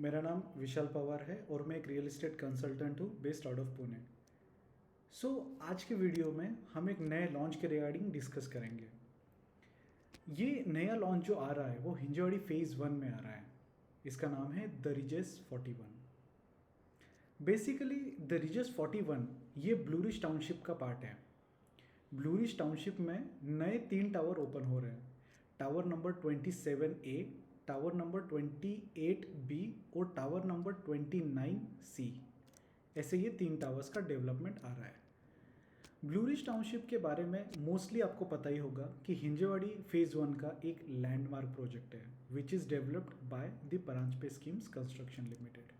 मेरा नाम विशाल पवार है और मैं एक रियल एस्टेट कंसल्टेंट हूँ बेस्ड आउट ऑफ पुणे। आज के वीडियो में हम एक नए लॉन्च के रिगार्डिंग डिस्कस करेंगे। ये नया लॉन्च जो आ रहा है वो हिंजवाड़ी फेज़ 1 में आ रहा है। इसका नाम है the ridges 41। Basically the ridges 41 ये ब्लू रिज टाउनशिप का पार्ट है। ब्लू रिज टाउनशिप में नए 3 टावर ओपन हो रहे हैं। Tower number 27A, tower number 28B और टावर नंबर 29C। ऐसे ये 3 टावर्स का डेवलपमेंट आ रहा है। ब्लू रिज टाउनशिप के बारे में मोस्टली आपको पता ही होगा कि हिंजेवाड़ी फेज़ 1 का एक लैंडमार्क प्रोजेक्ट है which is developed by the Paranjape schemes construction limited.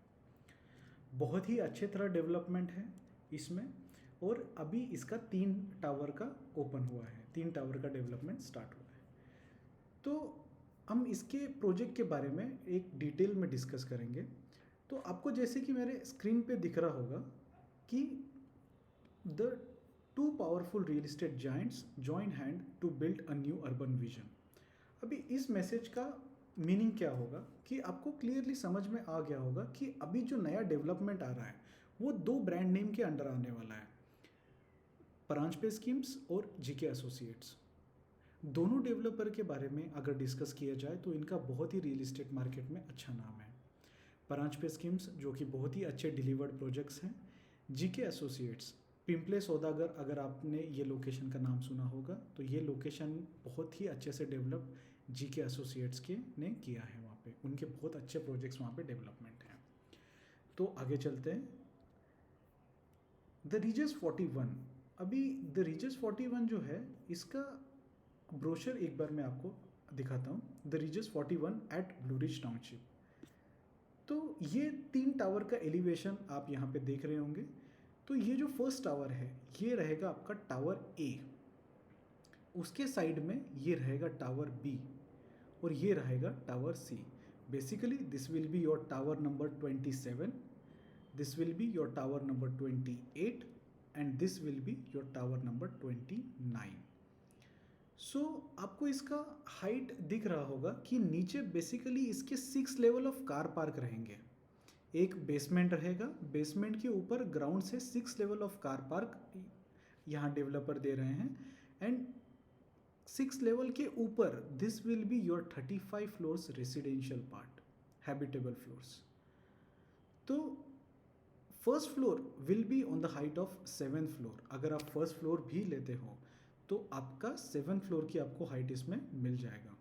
बहुत ही अच्छे तरह डेवलपमेंट है इसमें, और अभी इसका 3 टावर का ओपन हुआ है, 3 टावर का डेवलपमेंट स्टार्ट हुआ है। तो हम इसके प्रोजेक्ट के बारे में एक डिटेल में डिस्कस करेंगे। तो आपको जैसे कि मेरे स्क्रीन पे दिख रहा होगा कि the 2 powerful real estate giants join hand to build a new urban vision. अभी इस मैसेज का मीनिंग क्या होगा कि आपको क्लियरली समझ में आ गया होगा कि अभी जो नया डेवलपमेंट आ रहा है वो 2 ब्रांड नेम के अंडर आने वाला है, परांजपे स्कीम्स और जीके एसोसिएट्स। दोनों डेवलपर के बारे में अगर डिस्कस किया जाए तो इनका बहुत ही रियल एस्टेट मार्केट में अच्छा नाम है। परांजपे स्कीम्स जो कि बहुत ही अच्छे डिलीवर्ड प्रोजेक्ट्स हैं। जीके एसोसिएट्स पिंपले सौदागर, अगर आपने ये लोकेशन का नाम सुना होगा तो ये लोकेशन बहुत ही अच्छे से डेवलप जीके एसोसिएट्स के ने किया है। वहाँ पे उनके बहुत अच्छे प्रोजेक्ट्स वहाँ पे डेवलपमेंट हैं। तो आगे चलते हैं। The ridges 41। अभी द रिजेस 41 जो है इसका ब्रोशर एक बार मैं आपको दिखाता हूँ। The ridges 41 at Blue Ridge township. तो ये 3 टावर का एलिवेशन आप यहाँ पे देख रहे होंगे। तो ये जो फर्स्ट टावर है ये रहेगा आपका टावर ए, उसके साइड में ये रहेगा टावर बी और ये रहेगा tower C. Basically this will be your tower number 27, this will be your tower number 28 and this will be your tower number 29। आपको इसका हाइट दिख रहा होगा कि नीचे बेसिकली इसके 6 लेवल ऑफ कार पार्क रहेंगे। एक बेसमेंट रहेगा, बेसमेंट के ऊपर ग्राउंड से 6 लेवल ऑफ कार पार्क यहाँ डेवलपर दे रहे हैं। एंड 6 लेवल के ऊपर this will be your 35 floors residential part, habitable floors. तो first floor will be on the height of 7th floor. अगर आप फर्स्ट फ्लोर भी लेते हो तो आपका 7th फ्लोर की आपको हाइट इसमें मिल जाएगा।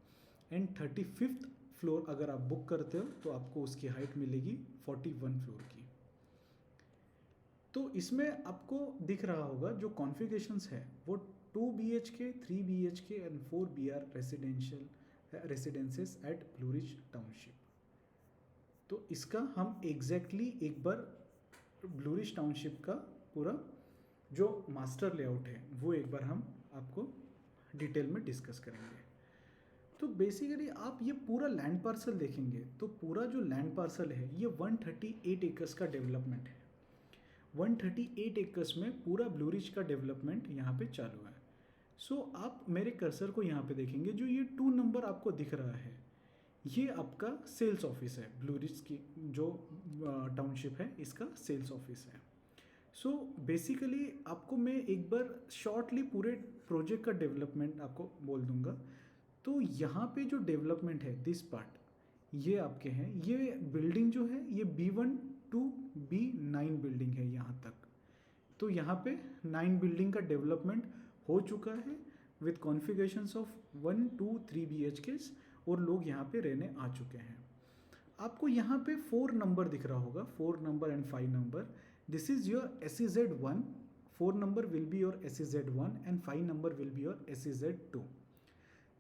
एंड 35th फ्लोर अगर आप बुक करते हो तो आपको उसकी हाइट मिलेगी 41 फ्लोर की। तो इसमें आपको दिख रहा होगा जो कॉन्फ़िगरेशंस है वो 2 BHK, 3 BHK and 4 BR residences at Blue Ridge township. तो इसका हम एग्जैक्टली एक बार ब्लू रिज टाउनशिप का पूरा जो मास्टर लेआउट है वो एक बार हम आपको डिटेल में डिस्कस करेंगे। तो बेसिकली आप ये पूरा लैंड पार्सल देखेंगे तो पूरा जो लैंड पार्सल है ये 138 एकर्स का डेवलपमेंट है। 138 एकर्स में पूरा ब्लू रिज का डेवलपमेंट यहाँ पे चालू है। आप मेरे कर्सर को यहाँ पे देखेंगे, जो ये 2 नंबर आपको दिख रहा है ये आपका सेल्स ऑफिस है। ब्लू रिज की जो टाउनशिप है इसका सेल्स ऑफिस है। बेसिकली आपको मैं एक बार शॉर्टली पूरे प्रोजेक्ट का डेवलपमेंट आपको बोल दूंगा। तो यहाँ पे जो डेवलपमेंट है दिस पार्ट ये आपके हैं। ये बिल्डिंग जो है ये B1 to B9 बिल्डिंग है यहाँ तक। तो यहाँ पे 9 बिल्डिंग का डेवलपमेंट हो चुका है विथ कॉन्फ़िगरेशंस ऑफ 1, 2, 3 BHKs और लोग यहाँ पे रहने आ चुके हैं। आपको यहाँ पे 4 नंबर दिख रहा होगा, 4 number and 5 number. This is your SEZ1। 4 number will be your SEZ1 and 5 number will be your SEZ2।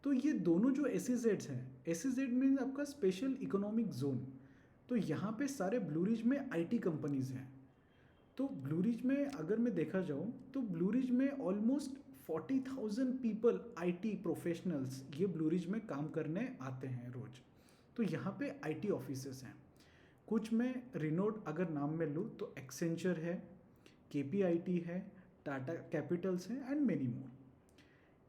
तो ये दोनों जो SEZs हैं, SEZ मीन्स आपका स्पेशल इकोनॉमिक जोन। तो यहाँ पे सारे ब्लू रिज में IT कंपनीज हैं। तो ब्लू रिज में अगर मैं देखा जाऊँ तो ब्लू रिज में ऑलमोस्ट 40,000 पीपल IT प्रोफेशनल्स ये ब्लू रिज में काम करने आते हैं रोज। तो यहाँ पे IT ऑफिसेस हैं। कुछ में रिनोड अगर नाम में लूँ तो एक्सेंचर है, KPIT है, टाटा कैपिटल्स हैं एंड मेनी मोर।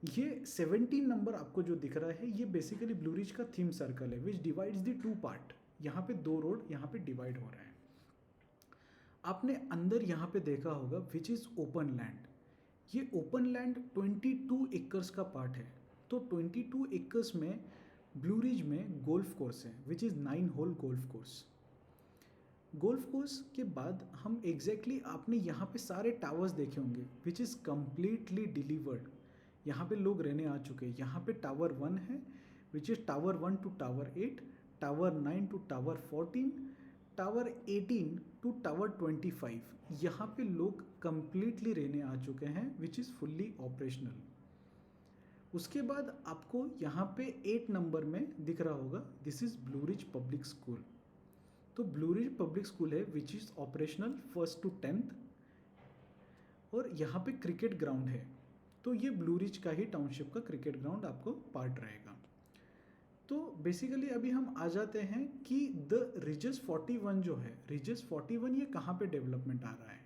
ये 17 नंबर आपको जो दिख रहा है ये बेसिकली ब्लू रिज का थीम सर्कल है विच डिवाइड्स द 2 पार्ट। यहाँ पे 2 रोड यहाँ पे डिवाइड हो रहे हैं। आपने अंदर यहाँ पे देखा होगा विच इज़ ओपन लैंड। ये ओपन लैंड 22 एकर्स का पार्ट है। तो 22 एकर्स में ब्लू रिज में गोल्फ कोर्स है which is 9 hole golf course. Golf course के बाद हम आपने यहाँ पे सारे टावर्स देखे होंगे विच इज़ कम्प्लीटली डिलीवर्ड। यहाँ पे लोग रहने आ चुके हैं। यहाँ पे टावर 1 है which is tower 1 to tower 8, tower 9 to tower 14, tower 18 to tower 25। यहाँ पे लोग कम्प्लीटली रहने आ चुके हैं विच इज़ फुल्ली ऑपरेशनल। उसके बाद आपको यहाँ पे 8 नंबर में दिख रहा होगा this is blue ridge public school. तो ब्लू रिज पब्लिक स्कूल है which is operational 1st to 10th। और यहाँ पे क्रिकेट ग्राउंड है। तो ये ब्लू रिज का ही टाउनशिप का क्रिकेट ग्राउंड आपको पार्ट रहेगा। तो बेसिकली अभी हम आ जाते हैं कि द रिजेस 41 जो है, रिजेस 41 ये कहाँ पे डेवलपमेंट आ रहा है।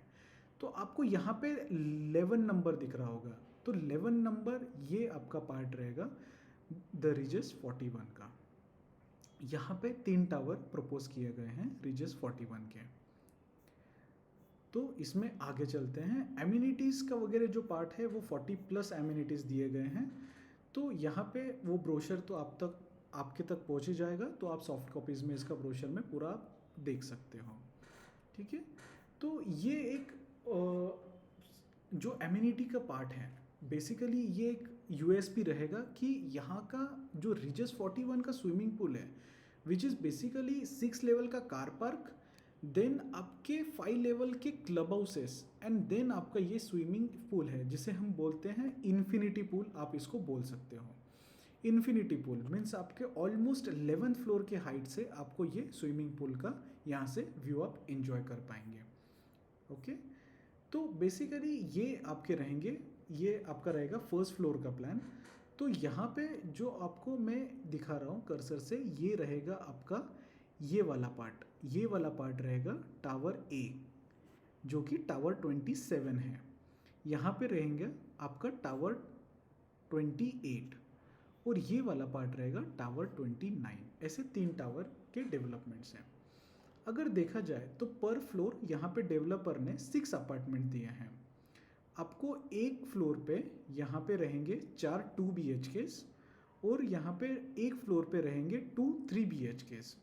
तो आपको यहाँ पे 11 नंबर दिख रहा होगा। तो 11 नंबर ये आपका पार्ट रहेगा द रिजेस 41 का। यहाँ पे 3 टावर प्रपोज किए गए हैं रिजेस 41 के। तो इसमें आगे चलते हैं। एम्यूनिटीज़ का वगैरह जो पार्ट है वो 40+ एम्यूनिटीज़ दिए गए हैं। तो यहाँ पे वो ब्रोशर तो आपके तक पहुँच ही जाएगा। तो आप सॉफ्ट कॉपीज़ में इसका ब्रोशर में पूरा देख सकते हो। ठीक है। तो ये एक जो एम्यूनिटी का पार्ट है बेसिकली ये एक यूएसपी रहेगा कि यहाँ का जो रिजेस 41 का स्विमिंग पूल है विच इज़ बेसिकली 6 लेवल का कार पार्क, देन आपके 5 लेवल के क्लब हाउसेस एंड देन आपका ये स्विमिंग पूल है जिसे हम बोलते हैं इन्फिनिटी पूल। आप इसको बोल सकते हो। इन्फिनिटी पूल मीन्स आपके ऑलमोस्ट 11th फ्लोर के हाइट से आपको ये स्विमिंग पूल का यहाँ से व्यू आप एंजॉय कर पाएंगे। ओके। तो बेसिकली ये आपके रहेंगे, ये आपका रहेगा 1st फ्लोर का प्लान। तो यहाँ पे जो आपको मैं दिखा रहा हूँ कर्सर से, ये रहेगा आपका ये वाला पार्ट। ये वाला पार्ट रहेगा टावर ए जो कि टावर 27 है। यहाँ पे रहेंगे आपका टावर 28 और ये वाला पार्ट रहेगा टावर 29। ऐसे 3 टावर के डेवलपमेंट्स हैं। अगर देखा जाए तो पर फ्लोर यहाँ पे डेवलपर ने 6 अपार्टमेंट दिए हैं आपको। एक फ्लोर पे यहाँ पे रहेंगे 4 2 BHKs और यहाँ पे एक फ्लोर पे रहेंगे 2 3 BHKs।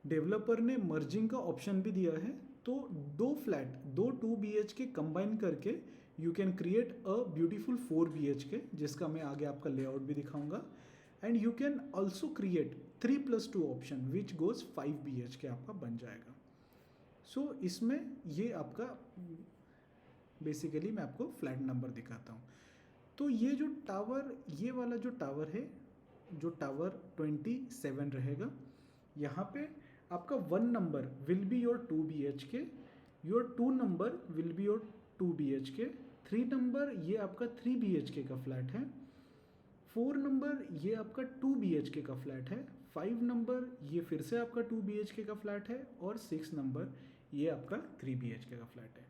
डेवलपर ने मर्जिंग का ऑप्शन भी दिया है। तो 2 फ्लैट 2 BHK कंबाइन करके you can create a beautiful 4 BHK जिसका मैं आगे आपका लेआउट भी दिखाऊंगा। And you can also create 3+2 option which goes 5 BHK आपका बन जाएगा। सो इसमें ये आपका बेसिकली मैं आपको फ्लैट नंबर दिखाता हूँ। तो ये जो टावर, ये वाला जो टावर है जो टावर 27 रहेगा, यहाँ पे आपका 1 number will be your 2 BHK, your 2 number will be your 2 BHK, 3 number ये आपका 3 BHK का फ्लैट है, 4 नंबर ये आपका 2 BHK का फ्लैट है, 5 नंबर ये फिर से आपका 2 BHK का फ्लैट है और 6 नंबर ये आपका 3 BHK का फ्लैट है।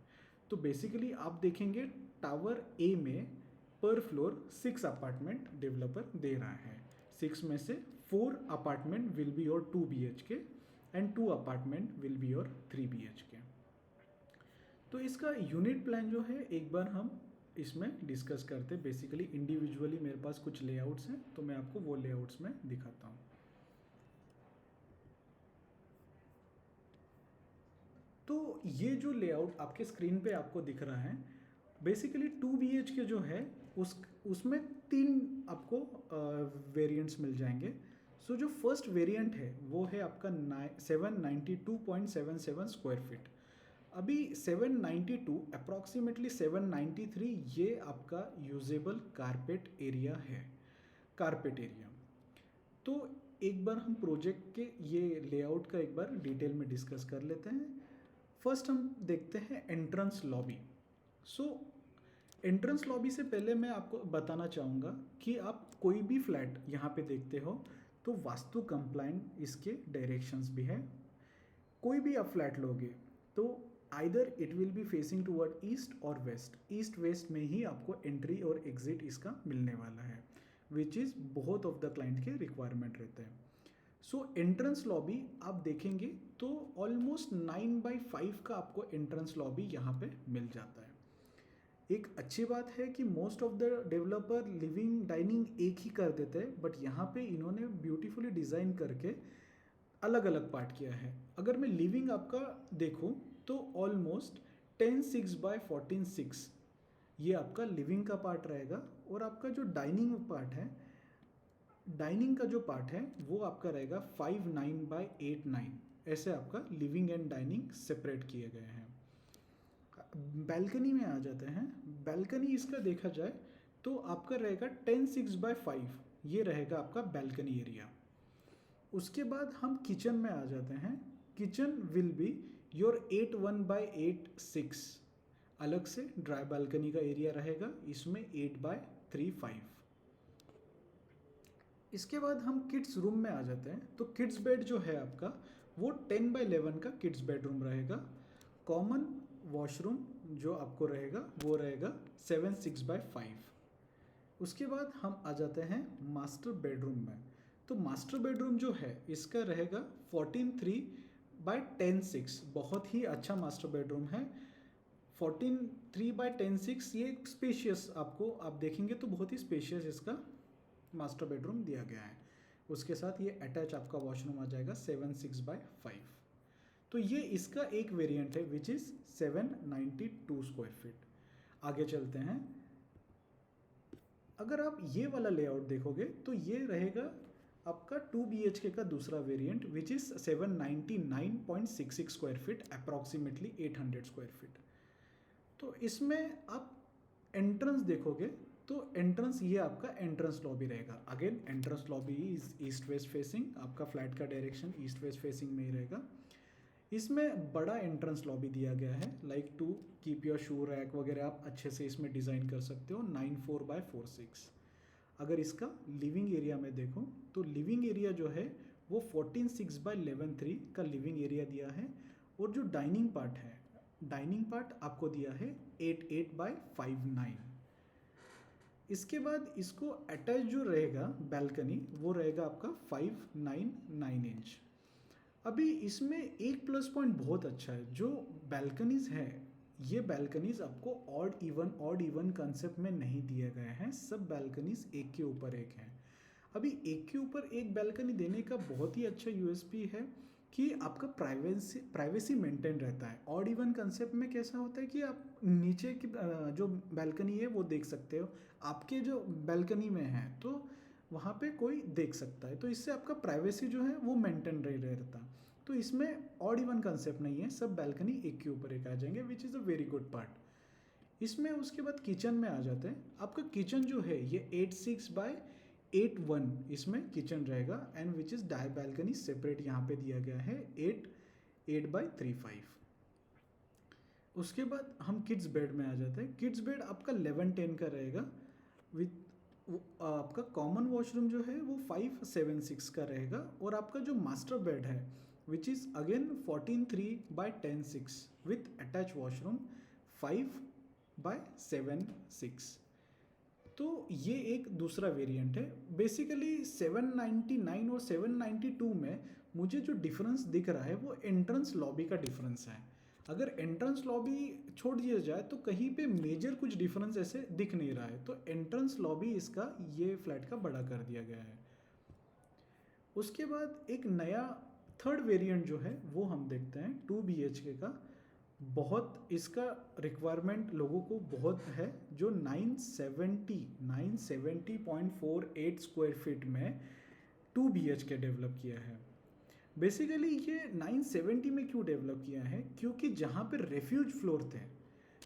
तो बेसिकली आप देखेंगे टावर ए में पर फ्लोर 6 अपार्टमेंट डेवलपर दे रहा है। 6 में से 4 apartment will be your 2 BHK and 2 apartment will be your 3 BHK। तो इसका यूनिट प्लान जो है एक बार हम इसमें डिस्कस करते हैं। बेसिकली इंडिविजुअली मेरे पास कुछ लेआउट्स हैं तो मैं आपको वो लेआउट्स में दिखाता हूँ। तो ये जो लेआउट आपके स्क्रीन पे आपको दिख रहा है बेसिकली 2 BHK जो है उसमें 3 आपको वेरिएंट्स मिल जाएंगे। सो जो फर्स्ट वेरिएंट है वो है आपका 792.77 स्क्वायर फीट। अभी 792 अप्रॉक्सीमेटली 793 ये आपका यूजेबल कारपेट एरिया है, कारपेट एरिया। तो एक बार हम प्रोजेक्ट के ये लेआउट का एक बार डिटेल में डिस्कस कर लेते हैं। फर्स्ट हम देखते हैं एंट्रेंस लॉबी। सो एंट्रेंस लॉबी से पहले मैं आपको बताना चाहूँगा कि आप कोई भी फ्लैट यहाँ पे देखते हो तो वास्तु कंप्लाइंट इसके डायरेक्शंस भी है। कोई भी आप फ्लैट लोगे तो either it will be facing toward east और वेस्ट। ईस्ट वेस्ट में ही आपको एंट्री और एग्जिट इसका मिलने वाला है विच इज़ बहुत ऑफ द क्लाइंट के रिक्वायरमेंट रहते हैं। सो एंट्रेंस लॉबी आप देखेंगे तो ऑलमोस्ट 9/5 का आपको एंट्रेंस लॉबी यहाँ पे मिल जाता है। एक अच्छी बात है कि most of the developer living dining एक ही कर देते हैं, बट यहाँ पे इन्होंने ब्यूटीफुली डिज़ाइन करके अलग अलग पार्ट किया है। अगर मैं लिविंग आपका देखूँ तो ऑलमोस्ट 10/6/14/6 ये आपका लिविंग का पार्ट रहेगा, और आपका जो डाइनिंग पार्ट है, डाइनिंग का जो पार्ट है वो आपका रहेगा 5/9/8/9। ऐसे आपका लिविंग एंड डाइनिंग सेपरेट किए गए हैं। बैल्कनी में आ जाते हैं। बैल्कनी इसका देखा जाए तो आपका रहेगा 10/6/5, ये रहेगा आपका बैल्कनी एरिया। उसके बाद हम किचन में आ जाते हैं। Kitchen will be your 8/1/8/6। अलग से ड्राई बालकनी का एरिया रहेगा, इसमें 8/3/5। इसके बाद हम किड्स रूम में आ जाते हैं। तो किड्स बेड जो है आपका वो 10/11 का किड्स बेडरूम रहेगा। कॉमन वॉशरूम जो आपको रहेगा वो रहेगा 7/6/5। उसके बाद हम आ जाते हैं मास्टर बेडरूम में। तो मास्टर बेडरूम जो है इसका रहेगा 14/3/10/6। बहुत ही अच्छा मास्टर बेडरूम है। 14/3/10/6 ये स्पेशियस, आपको आप देखेंगे तो बहुत ही स्पेशियस इसका मास्टर बेडरूम दिया गया है। उसके साथ ये अटैच आपका वॉशरूम आ जाएगा 7/6/5। तो ये इसका एक वेरिएंट है विच इज़ 792 स्क्वायर फीट। आगे चलते हैं। अगर आप ये वाला लेआउट देखोगे तो ये रहेगा आपका 2 BHK का दूसरा variant which is 799.66 square feet, approximately 800 square feet. तो इसमें आप एंट्रेंस देखोगे तो एंट्रेंस ये आपका एंट्रेंस लॉबी रहेगा। Again entrance lobby is east west facing, आपका फ्लैट का डायरेक्शन ईस्ट वेस्ट फेसिंग में ही रहेगा। इसमें बड़ा एंट्रेंस लॉबी दिया गया है, like to keep your shoe rack वगैरह आप अच्छे से इसमें डिज़ाइन कर सकते हो। 94/46। अगर इसका लिविंग एरिया में देखो तो लिविंग एरिया जो है वो 14/6/11/3 का लिविंग एरिया दिया है, और जो डाइनिंग पार्ट है, डाइनिंग पार्ट आपको दिया है 8/8/5/9। इसके बाद इसको अटैच जो रहेगा बैल्कनी वो रहेगा आपका 5/9/9 इंच। अभी इसमें एक प्लस पॉइंट बहुत अच्छा है, जो बैल्कनीज है ये बैल्कनीज आपको ऑड इवन कंसेप्ट में नहीं दिए गए हैं। सब बैल्कनीज एक के ऊपर एक हैं। अभी एक के ऊपर एक बैल्कनी देने का बहुत ही अच्छा यूएसपी है कि आपका प्राइवेसी मेंटेन रहता है। ऑड इवन कंसेप्ट में कैसा होता है कि आप नीचे की जो बैल्कनी है वो देख सकते हो, आपके जो बैल्कनी में है तो वहाँ पे कोई देख सकता है, तो इससे आपका प्राइवेसी जो है वो मेंटेन रही रहता। तो इसमें ऑड इवन कंसेप्ट नहीं है, सब बैल्कनी एक के ऊपर एक आ जाएंगे which is a very good part. इसमें उसके बाद किचन में आ जाते हैं। आपका किचन जो है ये 8/6/8/1 इसमें किचन रहेगा, and which is dry balcony separate यहाँ पे दिया गया है 8/8/3/5। उसके बाद हम किड्स बेड में आ जाते हैं। किड्स बेड आपका 11/10 का रहेगा विथ आपका कॉमन वॉशरूम जो है वो 5/7/6 का रहेगा, और आपका जो मास्टर बेड है which is again 14/3/10/6 with attach washroom 5/7/6। तो ये एक दूसरा वेरिएंट है। बेसिकली 799 और 792 में मुझे जो डिफरेंस दिख रहा है वो एंट्रेंस लॉबी का डिफरेंस है। अगर एंट्रेंस लॉबी छोड़ दिया जाए तो कहीं पे मेजर कुछ डिफरेंस ऐसे दिख नहीं रहा है, तो एंट्रेंस लॉबी इसका ये फ्लैट का बड़ा कर दिया गया है। उसके बाद एक नया थर्ड वेरिएंट जो है वो हम देखते हैं 2 BHK का। बहुत इसका रिक्वायरमेंट लोगों को बहुत है, जो 970.48 स्क्वायर फीट में 2 BHK डेवलप किया है। बेसिकली ये 970 में क्यों डेवलप किया है, क्योंकि जहाँ पर रेफ्यूज फ्लोर थे,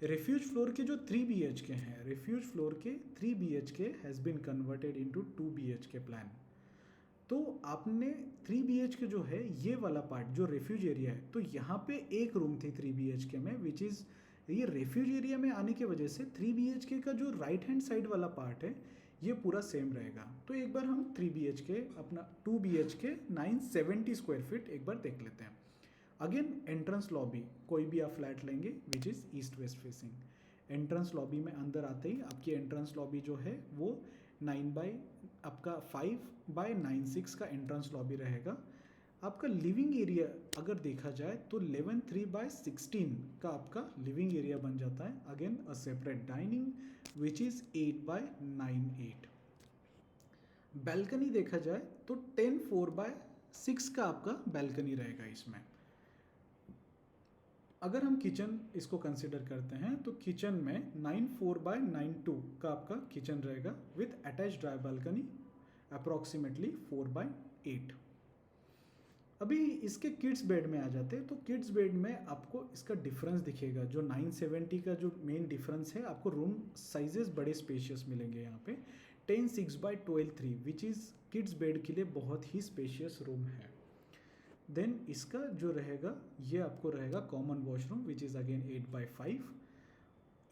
रेफ्यूज फ्लोर के जो 3 BHK हैं, रेफ्यूज फ्लोर के 3 BHK has been converted into 2 BHK plan. तो आपने 3 BHK जो है ये वाला पार्ट जो रेफ्यूज एरिया है, तो यहाँ पे एक रूम थी 3 BHK में विच इज़, ये रेफ्यूज एरिया में आने की वजह से 3 BHK का जो राइट हैंड साइड वाला पार्ट है ये पूरा सेम रहेगा। तो एक बार हम 3 BHK अपना 2 BHK 970 स्क्वायर फीट एक बार देख लेते हैं। अगेन एंट्रेंस लॉबी, कोई भी आप फ्लैट लेंगे which is east west facing. Entrance lobby में अंदर आते ही आपकी एंट्रेंस लॉबी जो है वो 9/9 आपका 5/96 का एंट्रेंस लॉबी रहेगा। आपका लिविंग एरिया अगर देखा जाए तो 11/3/16 का आपका लिविंग एरिया बन जाता है। Again a separate dining which is 8/98। Balcony देखा जाए तो 10/4/6 का आपका बैल्कनी रहेगा इसमें। अगर हम किचन इसको कंसिडर करते हैं तो किचन में 9/4/92 का आपका किचन रहेगा with attach dry balcony approximately 4/8। अभी इसके किड्स बेड में आ जाते हैं तो किड्स बेड में आपको इसका डिफरेंस दिखेगा। जो 970 का जो मेन डिफरेंस है, आपको रूम साइजेस बड़े स्पेशियस मिलेंगे यहाँ पे। 10/6/12/3 विच इज़ किड्स बेड के लिए बहुत ही स्पेशियस रूम है। देन इसका जो रहेगा ये आपको रहेगा common washroom which is again 8/5।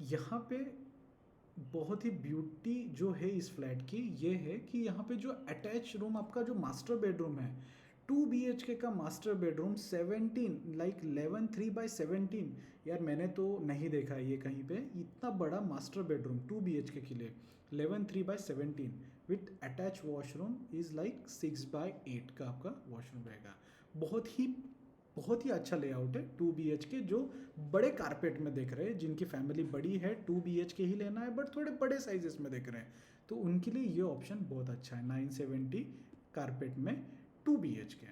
यहाँ पे बहुत ही ब्यूटी जो है इस फ्लैट की ये है कि यहाँ पे जो अटैच रूम आपका जो मास्टर बेडरूम है, 2 BHK का मास्टर बेडरूम 17 लाइक 11/3/17। यार मैंने तो नहीं देखा ये कहीं पे इतना बड़ा मास्टर बेडरूम 2 BHK के लिए 11/3/17 with attach washroom is like 6/8 का आपका वॉशरूम रहेगा। बहुत ही अच्छा लेआउट है 2 BHK। जो बड़े कारपेट में देख रहे हैं, जिनकी फैमिली बड़ी है, 2 BHK ही लेना है बट थोड़े बड़े साइजेस में देख रहे हैं, तो उनके लिए ये ऑप्शन बहुत अच्छा है 970 कारपेट में 2 BHK।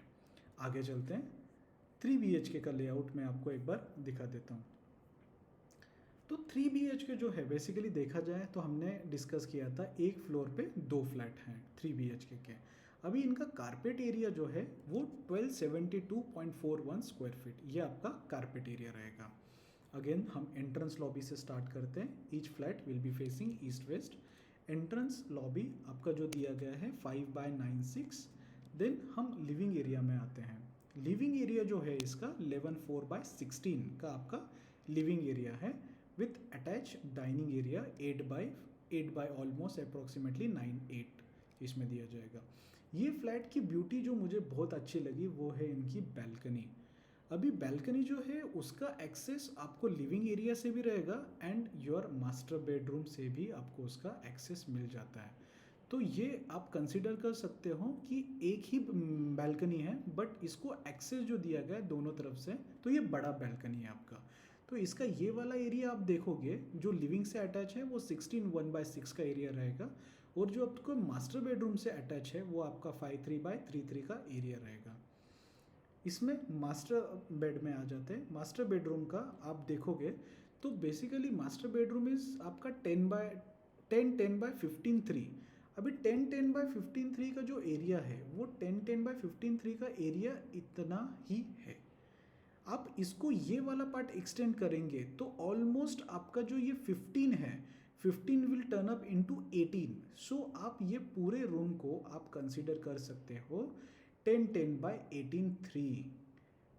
आगे चलते हैं, 3 BHK का लेआउट मैं आपको एक बार दिखा देता हूँ। तो 3 BHK जो है बेसिकली देखा जाए तो हमने डिस्कस किया था एक फ्लोर पे 2 फ्लैट हैं 3 BHK के। अभी इनका कारपेट एरिया जो है वो 1272.41 स्क्वायर फीट ये आपका कारपेट एरिया रहेगा। अगेन हम एंट्रेंस लॉबी से स्टार्ट करते हैं। Each flat will be facing east west. Entrance lobby आपका जो दिया गया है 5/96। देन हम लिविंग एरिया में आते हैं। लिविंग एरिया जो है इसका 11/4/16 का आपका लिविंग एरिया है with attach dining area 8/8 almost approximately 9/8 इसमें दिया जाएगा। ये फ्लैट की ब्यूटी जो मुझे बहुत अच्छी लगी वो है इनकी बैल्कनी। अभी बैल्कनी जो है उसका एक्सेस आपको लिविंग एरिया से भी रहेगा एंड योर मास्टर बेडरूम से भी आपको उसका एक्सेस मिल जाता है। तो ये आप कंसिडर कर सकते हो कि एक ही बैल्कनी है बट इसको एक्सेस जो दिया गया है दोनों तरफ से, तो ये बड़ा बैल्कनी है आपका। तो इसका ये वाला एरिया आप देखोगे जो लिविंग से अटैच है वो 16/1/6 का एरिया रहेगा और जो आपको मास्टर बेडरूम से अटैच है वो आपका 53/33 का एरिया रहेगा। इसमें मास्टर बेड में आ जाते हैं। मास्टर बेडरूम का आप देखोगे तो बेसिकली मास्टर बेडरूम इज आपका 10/15/3। अभी 10/10/15/3 का जो एरिया है वो 10/10/15/3 का एरिया इतना ही है। आप इसको ये वाला पार्ट एक्सटेंड करेंगे तो ऑलमोस्ट आपका जो ये 15 है 15 विल टर्न अप इनटू 18। सो आप ये पूरे रूम को आप कंसीडर कर सकते हो 10/10/18/3।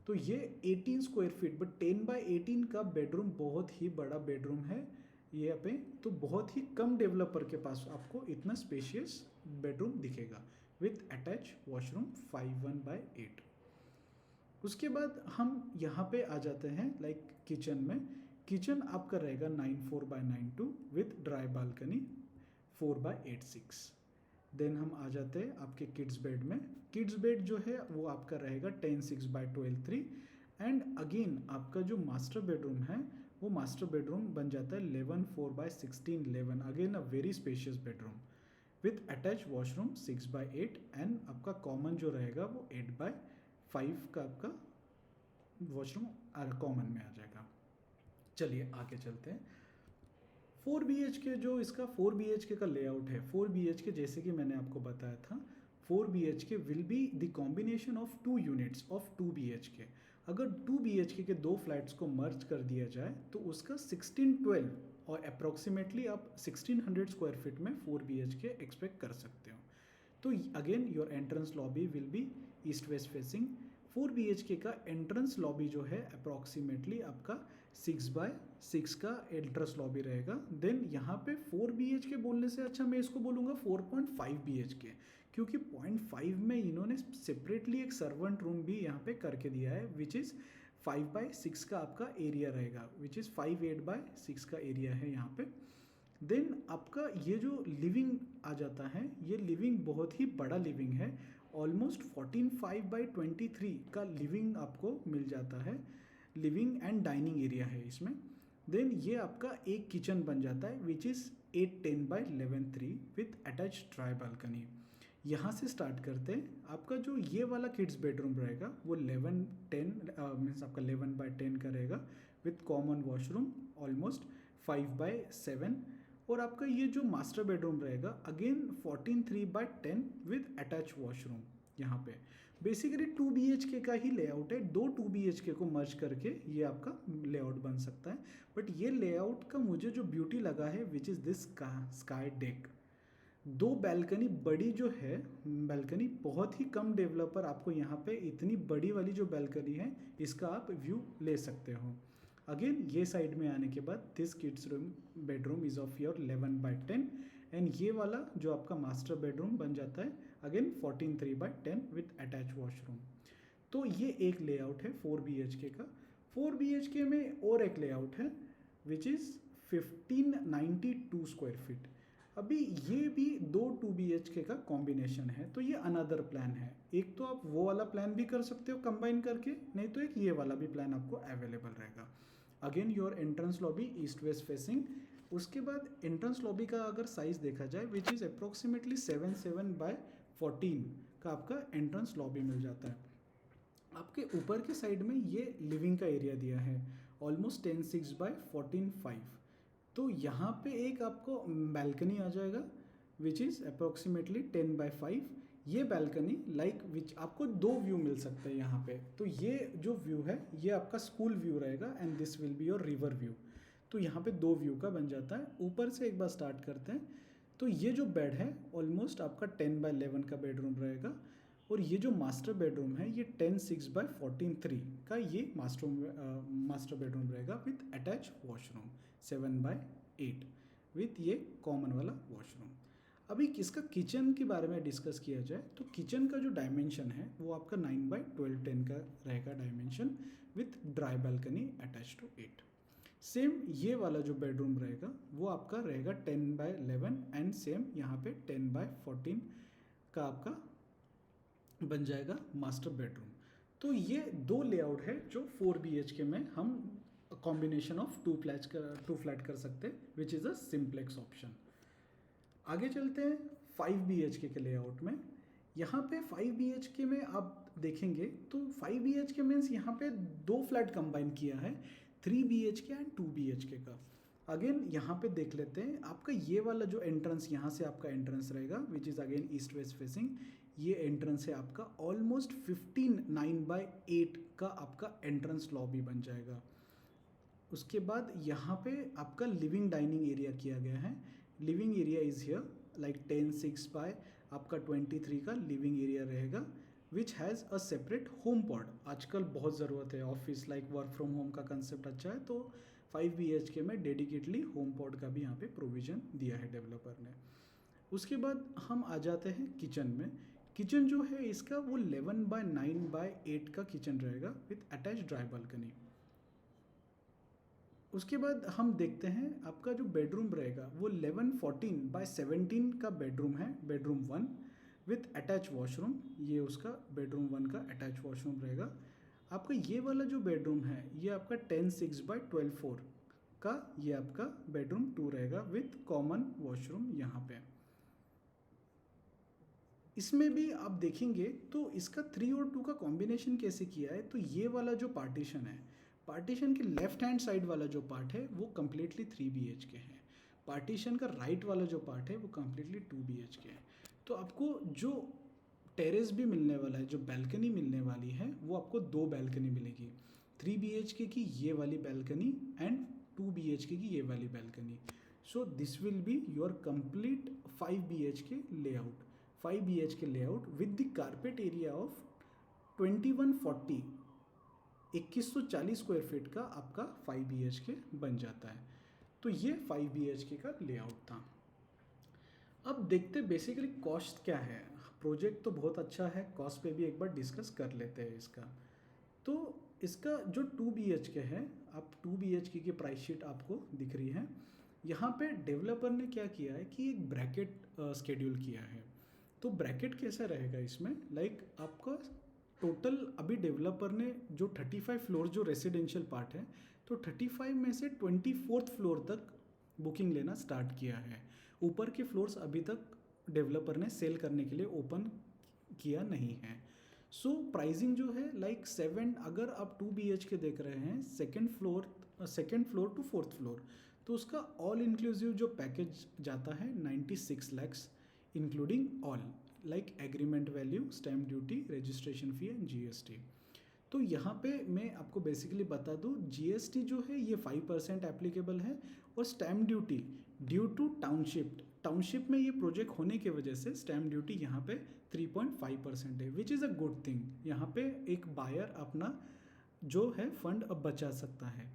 तो ये 18 स्क्वायर फीट बट 10/18 का बेडरूम बहुत ही बड़ा बेडरूम है ये पे। तो बहुत ही कम डेवलपर के पास आपको इतना स्पेशियस बेडरूम दिखेगा विथ अटैच वॉशरूम 5/1/8। उसके बाद हम यहाँ पे आ जाते हैं लाइक किचन में। किचन आपका रहेगा 94/92 विथ ड्राई बालकनी 4/86। देन हम आ जाते हैं आपके किड्स बेड में। किड्स बेड जो है वो आपका रहेगा 10/6/12/3 एंड अगेन आपका जो मास्टर बेडरूम है वो मास्टर बेडरूम बन जाता है 11/4/16/11। Again a very spacious bedroom with attach washroom 6/8 and आपका कॉमन जो रहेगा वो 8/5 का आपका वॉशरूम कॉमन में आ जाएगा। चलिए आगे चलते हैं। 4 BHK जो इसका 4 BHK का लेआउट है, 4 BHK जैसे कि मैंने आपको बताया था 4 BHK will be the combination of 2 units of 2 BHK। अगर 2 BHK के दो फ्लैट्स को मर्ज कर दिया जाए तो उसका 1612 और अप्रॉक्सीमेटली आप 1600 स्क्वायर फीट में 4 BHK एक्सपेक्ट कर सकते हो। तो again your entrance lobby will be east west facing. 4 BHK का एंट्रेंस लॉबी जो है अप्रॉक्सीमेटली आपका 6/6 का एंट्रेंस लॉबी रहेगा। देन यहाँ पे 4 BHK बोलने से अच्छा मैं इसको बोलूँगा 4.5 BHK, क्योंकि 0.5 में इन्होंने सेपरेटली एक सर्वेंट रूम भी यहाँ पे करके दिया है विच इज़ 5/6 का आपका एरिया रहेगा विच इज़ 5/8/6 का एरिया है यहाँ पे। देन आपका ये जो लिविंग आ जाता है, ये लिविंग बहुत ही बड़ा लिविंग है, ऑलमोस्ट 14.5/23 का लिविंग आपको मिल जाता है, लिविंग एंड डाइनिंग एरिया है इसमें। देन ये आपका एक किचन बन जाता है which is 810/11.3 with attach dry balcony. यहाँ से स्टार्ट करते हैं। आपका जो ये वाला किड्स बेडरूम रहेगा वो 1110 मीन्स आपका 11/10 का रहेगा विथ कॉमन वॉशरूम ऑलमोस्ट 5/7। और आपका ये जो मास्टर बेडरूम रहेगा अगेन 14:3/10 विद अटैच वॉशरूम। यहाँ पे बेसिकली 2 BHK का ही लेआउट है, दो 2 BHK को मर्ज करके ये आपका लेआउट बन सकता है। बट ये लेआउट का मुझे जो ब्यूटी लगा है which is this sky deck. दो बैल्कनी बड़ी जो है, बैल्कनी बहुत ही कम डेवलपर आपको यहाँ पे इतनी बड़ी वाली जो बैल्कनी है इसका आप व्यू ले सकते हो। अगेन ये साइड में आने के बाद this kids room bedroom is of your 11/10 and ये वाला जो आपका मास्टर बेडरूम बन जाता है अगेन 14:3/10 विथ अटैच वॉशरूम। तो ये एक लेआउट है 4 BHK का। 4 BHK में और एक लेआउट है विच इज़ 1592 स्क्वायर फीट। अभी ये भी दो 2 BHK का कॉम्बिनेशन है, तो ये अनदर प्लान है। एक तो आप वो वाला प्लान भी कर सकते हो कंबाइन करके, नहीं तो एक ये वाला भी प्लान आपको अवेलेबल रहेगा। Again your entrance lobby east west facing. उसके बाद एंट्रेंस लॉबी का अगर साइज़ देखा जाए विच इज़ अप्रोक्सीमेटली 7/14 का आपका एंट्रेंस लॉबी मिल जाता है। आपके ऊपर के साइड में ये लिविंग का एरिया दिया है ऑलमोस्ट 10/6/14.5। तो यहाँ पे एक आपको बैल्कनी आ जाएगा विच इज़ अप्रोक्सीमेटली 10/5। ये बैल्कनी लाइक विच आपको दो व्यू मिल सकते हैं यहाँ पे। तो ये जो व्यू है ये आपका स्कूल व्यू रहेगा and this will be your river view. तो यहाँ पे दो व्यू का बन जाता है। ऊपर से एक बार स्टार्ट करते हैं। तो ये जो बेड है ऑलमोस्ट आपका 10/11 का बेडरूम रहेगा और ये जो मास्टर बेडरूम है ये 10/6/14.3 का ये मास्टर बेडरूम रहेगा विथ अटैच वॉशरूम 7/8 विथ ये कॉमन वाला वॉशरूम। अभी इसका किचन के बारे में डिस्कस किया जाए तो किचन का जो डायमेंशन है वो आपका 9/12.10 का रहेगा dimension with dry balcony attach to it. Same ये वाला जो बेडरूम रहेगा वो आपका रहेगा 10/11 एंड सेम यहाँ पे 10/14 का आपका बन जाएगा मास्टर बेडरूम। तो ये दो लेआउट है जो 4 BHK में हम कॉम्बिनेशन ऑफ टू फ्लैट कर सकते हैं which is a simplex option. आगे चलते हैं 5 BHK के लेआउट में। यहाँ पे 5 BHK में आप देखेंगे तो 5 BHK मीन्स यहाँ पे दो फ्लैट कंबाइन किया है 3 BHK एंड 2 BHK का। अगेन यहाँ पे देख लेते हैं आपका ये वाला जो एंट्रेंस यहाँ से आपका एंट्रेंस रहेगा which is again east west facing. ये एंट्रेंस है आपका ऑलमोस्ट 15/9/8 का आपका एंट्रेंस लॉबी बन जाएगा। उसके बाद यहाँ पे आपका लिविंग डाइनिंग एरिया किया गया है। Living area is here like 10/6 आपका 23 का लिविंग एरिया रहेगा which has a separate home pod. आजकल बहुत ज़रूरत है, office like work from home का कंसेप्ट अच्छा है, तो 5 BHK में डेडिकेटली होम पॉड का भी यहाँ पे प्रोविज़न दिया है डेवलपर ने। उसके बाद हम आ जाते हैं किचन में। किचन जो है इसका वो 11/9/8 का किचन रहेगा विथ अटैच ड्राई बालकनी। उसके बाद हम देखते हैं आपका जो बेडरूम रहेगा वो 11/14/17 का बेडरूम है, बेडरूम 1 विथ अटैच वॉशरूम। ये उसका बेडरूम 1 का अटैच वॉशरूम रहेगा। आपका ये वाला जो बेडरूम है ये आपका 10/6/12.4 का ये आपका बेडरूम 2 रहेगा विथ कॉमन वॉशरूम यहाँ पे। इसमें भी आप देखेंगे तो इसका 3 और 2 का कॉम्बिनेशन कैसे किया है। तो ये वाला जो पार्टीशन है, पार्टीशन के लेफ्ट हैंड साइड वाला जो पार्ट है वो कम्प्लीटली 3 BHK है। पार्टीशन का राइट वाला जो पार्ट है वो कम्प्लीटली 2 BHK है। तो आपको जो टेरेस भी मिलने वाला है, जो बैल्कनी मिलने वाली है वो आपको दो बैल्कनी मिलेगी, 3 BHK की ये वाली बैल्कनी एंड 2 BHK की ये वाली balcony. So this will be your complete 5 BHK layout, 5 BHK layout with the carpet area of 2140 2140 square feet का आपका 5 BHK बन जाता है। तो ये 5 BHK का लेआउट था। अब देखते बेसिकली कॉस्ट क्या है। प्रोजेक्ट तो बहुत अच्छा है, कॉस्ट पे भी एक बार डिस्कस कर लेते हैं इसका। तो इसका जो 2 BHK है, आप 2 BHK की प्राइस शीट आपको दिख रही है। यहाँ पे डेवलपर ने क्या किया है कि एक ब्रैकेट स्केड्यूल किया है। तो ब्रैकेट कैसा रहेगा इसमें, लाइक आपका टोटल अभी डेवलपर ने जो 35 फ्लोर जो रेसिडेंशियल पार्ट है, तो 35 में से 24th फ्लोर तक बुकिंग लेना स्टार्ट किया है। ऊपर के फ्लोर्स अभी तक डेवलपर ने सेल करने के लिए ओपन किया नहीं है। सो प्राइसिंग जो है लाइक 7, अगर आप 2 BHK देख रहे हैं second floor to fourth floor, तो उसका ऑल इंक्लूसिव जो पैकेज जाता है 96 lakhs including all, like agreement value, stamp duty, registration fee and GST। तो यहाँ पे मैं आपको बेसिकली बता दूँ, GST जो है ये 5% एप्लीकेबल है, और stamp duty due to township में ये प्रोजेक्ट होने की वजह से स्टैम्प ड्यूटी यहाँ पे 3.5% है, which is a good thing. यहाँ पे एक बायर अपना जो है फंड अब बचा सकता है,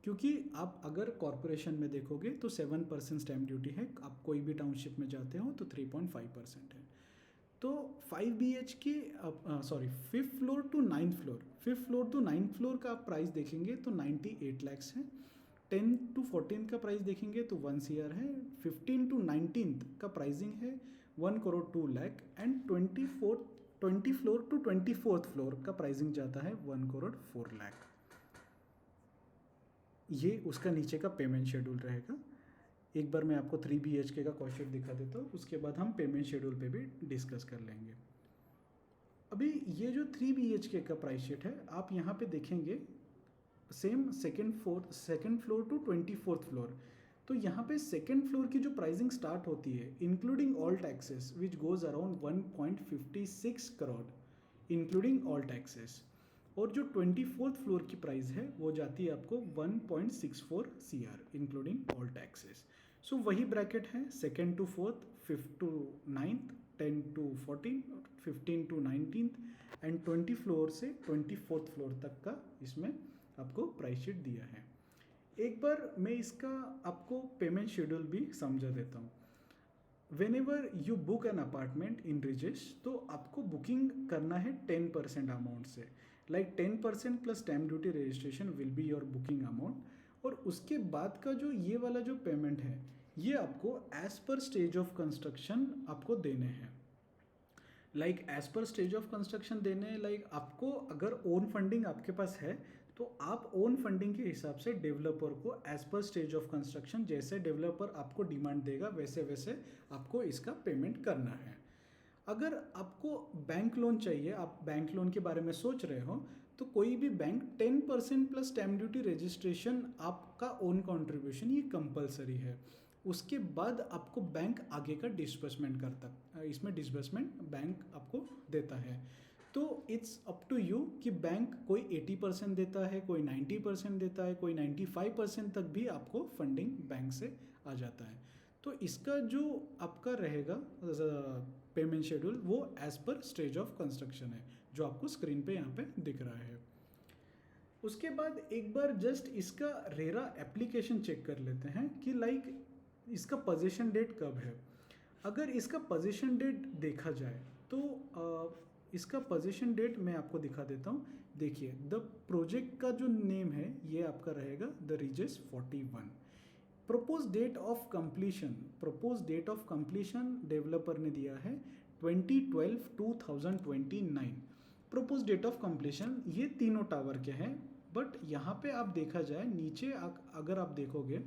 क्योंकि आप अगर कॉरपोरेशन में देखोगे तो 7% स्टैम्प ड्यूटी है, आप कोई भी टाउनशिप में जाते हो तो 3.5% है। तो 5 BHK fifth floor to ninth floor का आप प्राइस देखेंगे तो 98 lakhs है। 10 to 14 का प्राइस देखेंगे तो 1 CR है। 15 to 19 का प्राइसिंग है 1 crore 2 lakh, and 20 floor to 24th floor का प्राइसिंग जाता है 1 crore 4 lakh। ये उसका नीचे का पेमेंट शेड्यूल रहेगा। एक बार मैं आपको 3 BHK का कॉस्ट शीट दिखा देता हूँ, उसके बाद हम पेमेंट शेड्यूल पे भी डिस्कस कर लेंगे। अभी ये जो 3 BHK का प्राइस शीट है, आप यहाँ पे देखेंगे same second floor to 24th floor. तो यहाँ पे सेकेंड फ्लोर की जो प्राइसिंग स्टार्ट होती है including all taxes which goes around 1.56 crore including all taxes, और जो 24th फ्लोर की प्राइस है वो जाती है आपको 1.64 CR including all taxes. So वही ब्रैकेट है, second to fourth, fifth to ninth, 10 to 14, 15 to 19th and 20 floor से 24th फ्लोर तक का इसमें आपको प्राइस शीट दिया है। एक बार मैं इसका आपको पेमेंट शेड्यूल भी समझा देता हूँ। Whenever you book an apartment in रिजेश, तो आपको बुकिंग करना है 10% अमाउंट से, like 10% plus stamp duty registration will be your booking amount. और उसके बाद का जो ये वाला जो पेमेंट है ये आपको as per stage of construction आपको देने हैं, like as per stage of construction देने, लाइक आपको अगर ओन फंडिंग आपके पास है तो आप ओन फंडिंग के हिसाब से डेवलपर को as per stage of construction, जैसे डेवलपर आपको डिमांड देगा वैसे वैसे आपको इसका पेमेंट करना है। अगर आपको बैंक लोन चाहिए, आप बैंक लोन के बारे में सोच रहे हो, तो कोई भी bank 10% plus stamp duty registration आपका ओन कंट्रीब्यूशन ये कंपलसरी है। उसके बाद आपको बैंक आगे का डिस्बर्समेंट करता, इसमें डिस्बर्समेंट बैंक आपको देता है। तो इट्स अप टू यू कि बैंक कोई 80% देता है, कोई 90% देता है, कोई 95% तक भी आपको फंडिंग बैंक से आ जाता है। तो इसका जो आपका रहेगा पेमेंट शेड्यूल वो as per stage of construction है, जो आपको स्क्रीन पे यहाँ पे दिख रहा है। उसके बाद एक बार जस्ट इसका रेरा एप्लीकेशन चेक कर लेते हैं कि लाइक इसका पोजीशन डेट कब है। अगर इसका पोजीशन डेट देखा जाए तो इसका पोजीशन डेट मैं आपको दिखा देता हूँ। देखिए द प्रोजेक्ट का जो नेम है ये आपका रहेगा the ridges 41। Propose date of completion developer ने दिया है 20/12/2029। प्रपोज डेट ऑफ कंप्लीशन ये तीनों टावर के हैं, बट यहाँ पे आप देखा जाए नीचे अगर आप देखोगे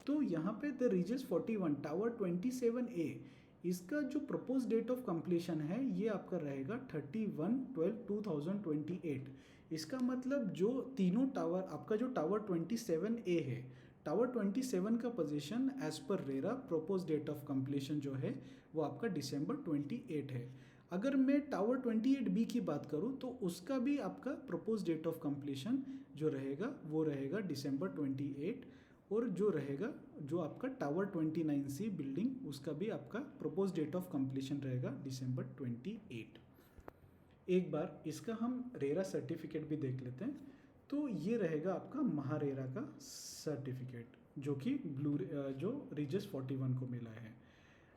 तो यहाँ पे द रिजेस 41 टावर 27A, इसका जो प्रपोज डेट ऑफ कंप्लीशन है ये आपका रहेगा 31/12/2028। इसका मतलब जो तीनों टावर, आपका जो टावर 27A है, टावर 27 का position as per RERA propose date of completion जो है वो आपका December 28 है। अगर मैं टावर 28B की बात करूँ तो उसका भी आपका प्रपोज डेट ऑफ कंप्लीशन जो रहेगा वो रहेगा December 28, और जो रहेगा जो आपका टावर 29C बिल्डिंग उसका भी आपका प्रपोज डेट ऑफ कंप्लीशन रहेगा December 28। एक बार इसका हम रेरा सर्टिफिकेट भी देख लेते हैं। तो ये रहेगा आपका महारेरा का सर्टिफिकेट जो कि जो रिजेस 41 को मिला है।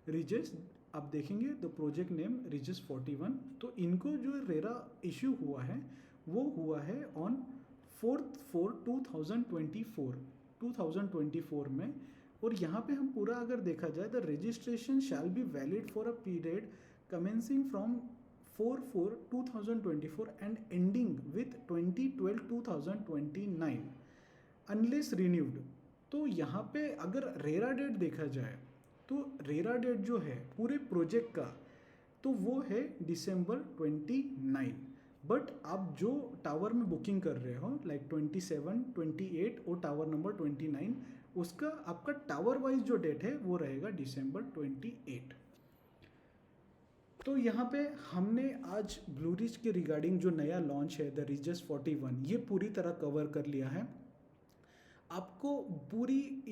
रिजेस आप देखेंगे द प्रोजेक्ट नेम रिजेस 41, तो इनको जो रेरा इश्यू हुआ है वो हुआ है ऑन 4/4/2024 में और यहाँ पे हम पूरा अगर देखा जाए, the registration shall be valid for a period commencing from 4/4/2024 and ending with 20/12/2029 unless renewed. तो यहाँ पे अगर रेरा डेट देखा जाए तो रेरा डेट जो है पूरे प्रोजेक्ट का तो वो है December 29। बट आप जो टावर में बुकिंग कर रहे हो लाइक 27, 28 और टावर नंबर 29, उसका आपका टावर वाइज जो डेट है वो रहेगा December 28। तो यहाँ पे हमने आज ब्लू रिज के रिगार्डिंग जो नया लॉन्च है द रिजस 41, ये पूरी तरह कवर कर लिया है। आपको पूरी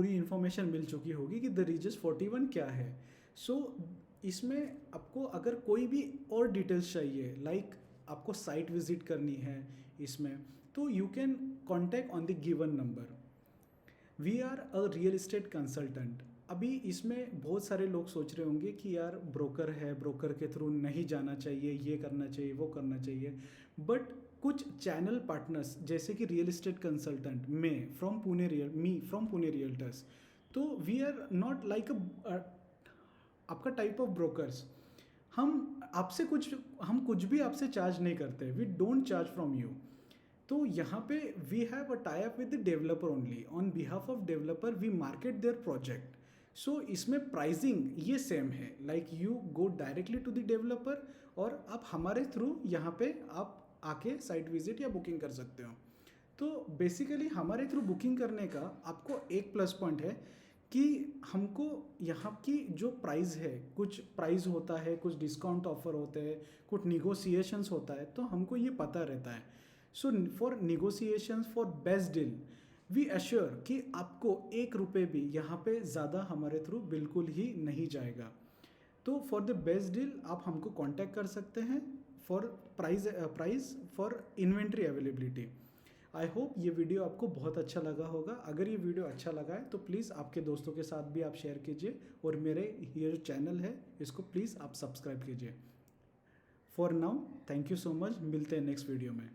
इन्फॉर्मेशन मिल चुकी होगी कि द रिजस 41 क्या है। सो इसमें आपको अगर कोई भी और डिटेल्स चाहिए, लाइक आपको साइट विजिट करनी है इसमें, तो you can contact on the given number. We are a real estate consultant. अभी इसमें बहुत सारे लोग सोच रहे होंगे कि यार ब्रोकर है, ब्रोकर के थ्रू नहीं जाना चाहिए, ये करना चाहिए, वो करना चाहिए। बट कुछ चैनल पार्टनर्स जैसे कि real estate consultant me from Pune realtors, तो वी आर नॉट लाइक आपका टाइप ऑफ ब्रोकर्स। हम कुछ भी आपसे चार्ज नहीं करते, we don't charge from you. तो यहाँ पे we have a tie up with the developer only, on behalf of developer we market their project. So इसमें प्राइसिंग ये सेम है, like you go directly to the developer और आप हमारे through यहाँ पे आप आके साइट विजिट या बुकिंग कर सकते हो। तो बेसिकली हमारे थ्रू बुकिंग करने का आपको एक प्लस पॉइंट है कि हमको यहाँ की जो प्राइस है, कुछ प्राइस होता है, कुछ डिस्काउंट ऑफर होते हैं, कुछ निगोसिएशंस होता है, तो हमको ये पता रहता है। So for negotiations for best deal we assure कि आपको ₹1 भी यहाँ पे ज़्यादा हमारे थ्रू बिल्कुल ही नहीं जाएगा। तो फॉर द बेस्ट डील आप हमको कांटेक्ट कर सकते हैं for price for inventory availability. I hope ये वीडियो आपको बहुत अच्छा लगा होगा। अगर ये वीडियो अच्छा लगा है तो प्लीज़ आपके दोस्तों के साथ भी आप शेयर कीजिए और मेरे ये जो चैनल है इसको प्लीज़ आप सब्सक्राइब कीजिए। For now thank you so much, मिलते हैं नेक्स्ट वीडियो में।